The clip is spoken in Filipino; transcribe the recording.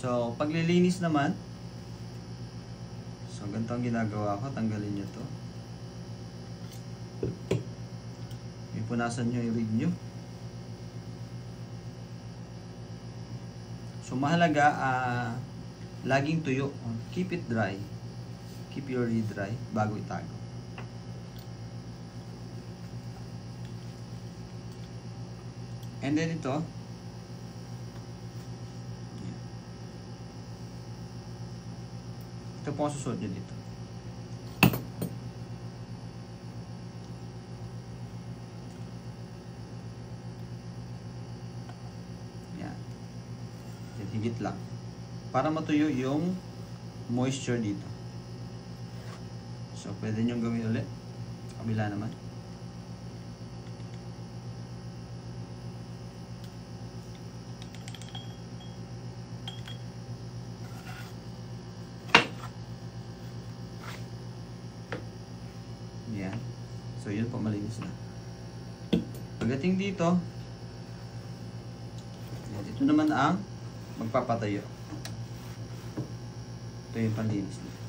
So, paglilinis naman, so ganito ang ginagawa ko, tanggalin nyo to. Ipunasan nyo yung rig nyo. So, mahalaga, laging tuyo. Keep it dry. Keep your rig dry bago itago. And then ito, ito po ang susunod nyo dito. Yan. Yan, higit lang. Para matuyo yung moisture dito. So, pwede nyo gawin ulit. Kabila naman. Yan. So, yun po, malinis na. Pagdating dito, yan, ito naman ang magpapatayo. Ito yung panlinis na.